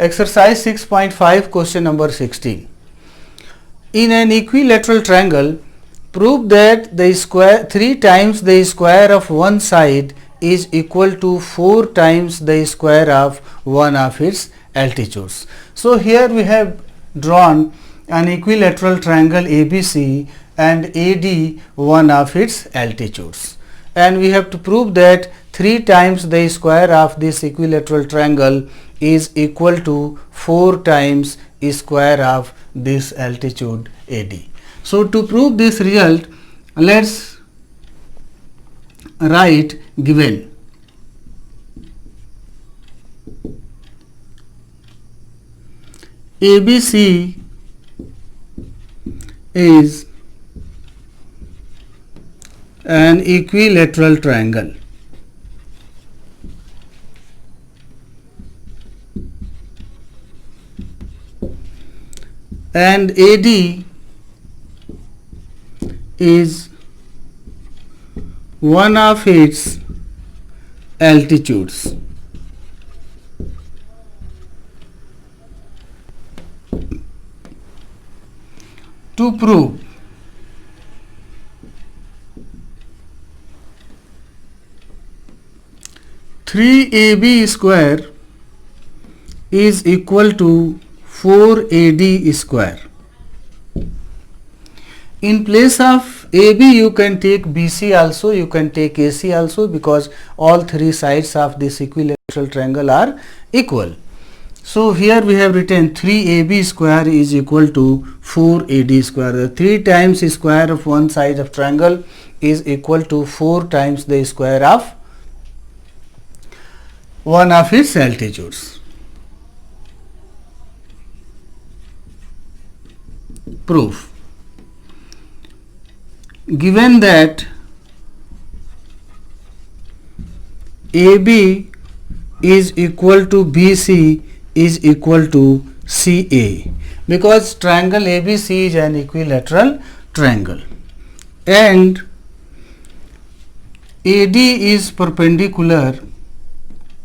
Exercise 6.5, question number 16. In an equilateral triangle, prove that the square 3 times the square of one side is equal to 4 times the square of one of its altitudes. So here we have drawn an equilateral triangle ABC and AD one of its altitudes, and we have to prove that 3 times the square of this equilateral triangle is equal to 4 times square of this altitude AD. So to prove this result, let's write given. ABC is an equilateral triangle. And AD is one of its altitudes. To prove (3ab square is equal to 4AD square. In place of AB you can take BC also, you can take AC also, because all three sides of this equilateral triangle are equal. So here we have written 3AB square is equal to 4AD square. The 3 times square of one side of triangle is equal to 4 times the square of one of its altitudes. Proof. Given that AB is equal to BC is equal to CA, because triangle ABC is an equilateral triangle and AD is perpendicular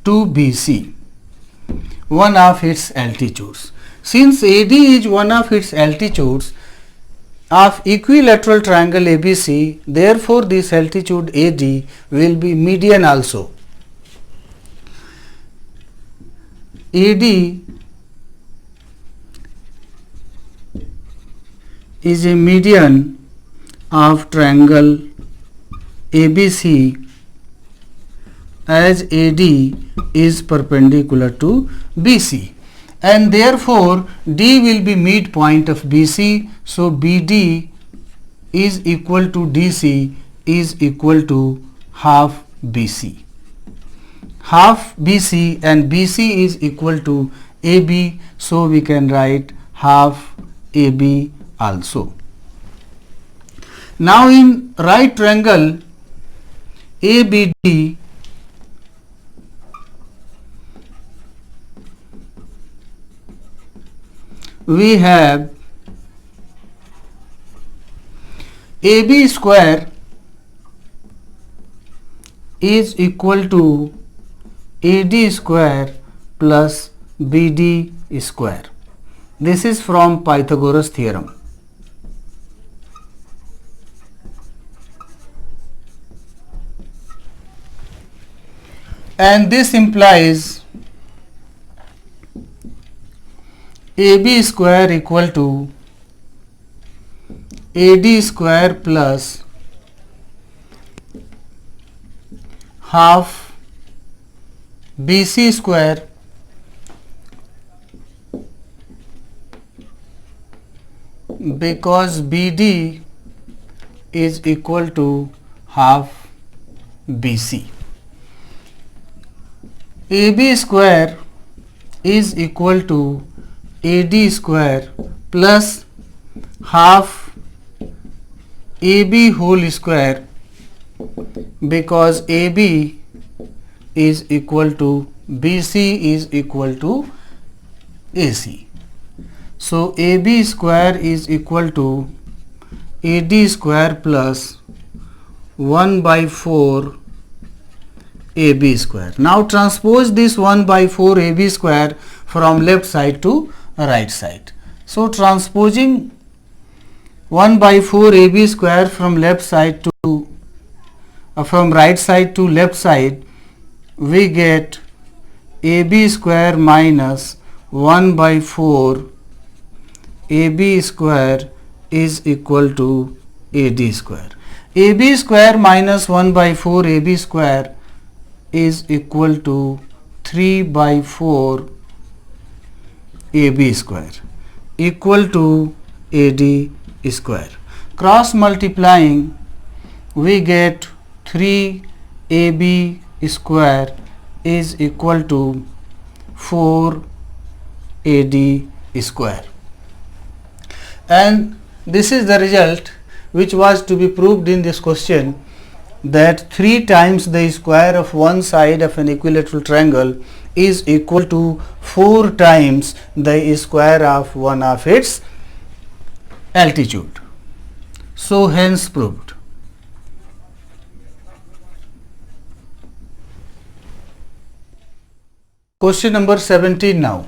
to BC, one of its altitudes. Since AD is one of its altitudes of equilateral triangle ABC, therefore this altitude AD will be median also. AD is a median of triangle ABC, as AD is perpendicular to BC, and therefore D will be midpoint of BC. So BD is equal to DC is equal to half BC. Half BC and BC is equal to AB, so we can write half AB also. Now in right triangle ABD, we have AB square is equal to AD square plus BD square. This is from Pythagoras theorem. And this implies AB square equal to AD square plus half BC square because BD is equal to half BC. AB square is equal to AD square plus half AB whole square because AB is equal to BC is equal to AC. So AB square is equal to AD square plus 1 by 4 AB square. Now transpose this 1 by 4 AB square from left side to right side. So transposing 1 by 4 AB square from left side to from right side to left side, we get AB square minus 1 by 4 AB square is equal to AD square. AB square minus 1 by 4 AB square is equal to 3 by 4 AB square equal to AD square. Cross multiplying, we get 3 AB square is equal to 4 AD square. And this is the result which was to be proved in this question, that 3 times the square of one side of an equilateral triangle is equal to 4 times the square of one of its altitude. So hence proved. Question number 17 now.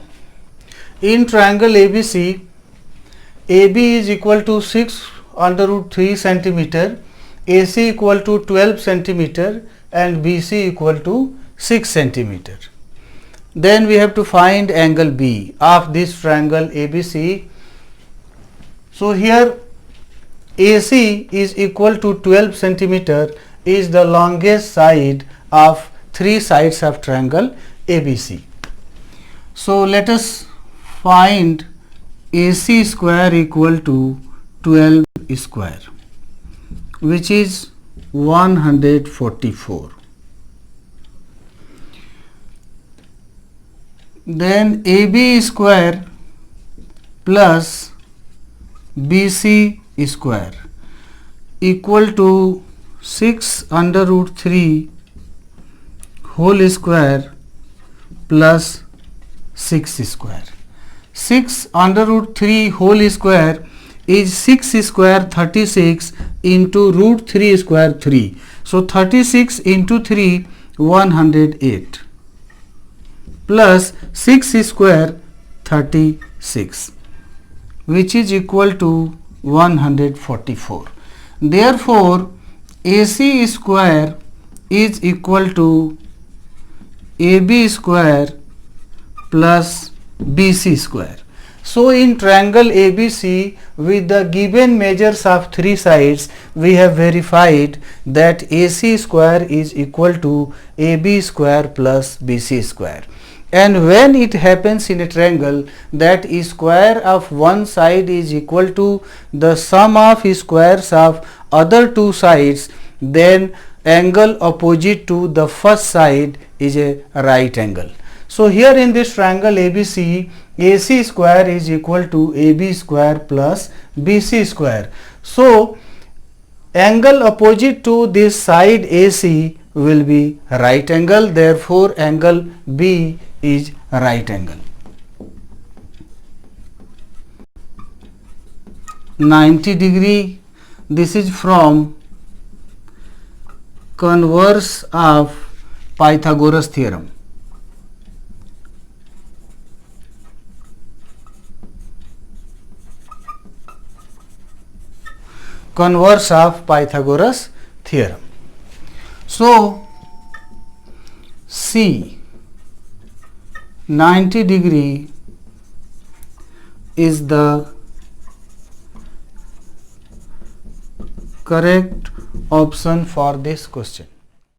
In triangle ABC, AB is equal to 6 under root 3 centimeter, AC equal to 12 centimeter and BC equal to 6 centimeter. Then we have to find angle B of this triangle ABC. So here AC is equal to 12 centimeter is the longest side of 3 sides of triangle ABC. So let us find AC square equal to 12 square, which is 144. Then AB square plus BC square equal to 6 under root 3 whole square plus 6 square. 6 under root 3 whole square is 6 square 36 into root 3 square 3. So 36 into 3 108 plus 6 square 36, which is equal to 144. Therefore AC square is equal to AB square plus BC square. So in triangle ABC, with the given measures of 3 sides, we have verified that AC square is equal to AB square plus BC square. And when it happens in a triangle that square of one side is equal to the sum of squares of other 2 sides, then angle opposite to the first side is a right angle. So here in this triangle ABC, AC square is equal to AB square plus BC square. So angle opposite to this side AC will be right angle. Therefore angle B is right angle. 90 degree. This is from converse of Pythagoras theorem. Converse of Pythagoras theorem. So C 90 degree is the correct option for this question.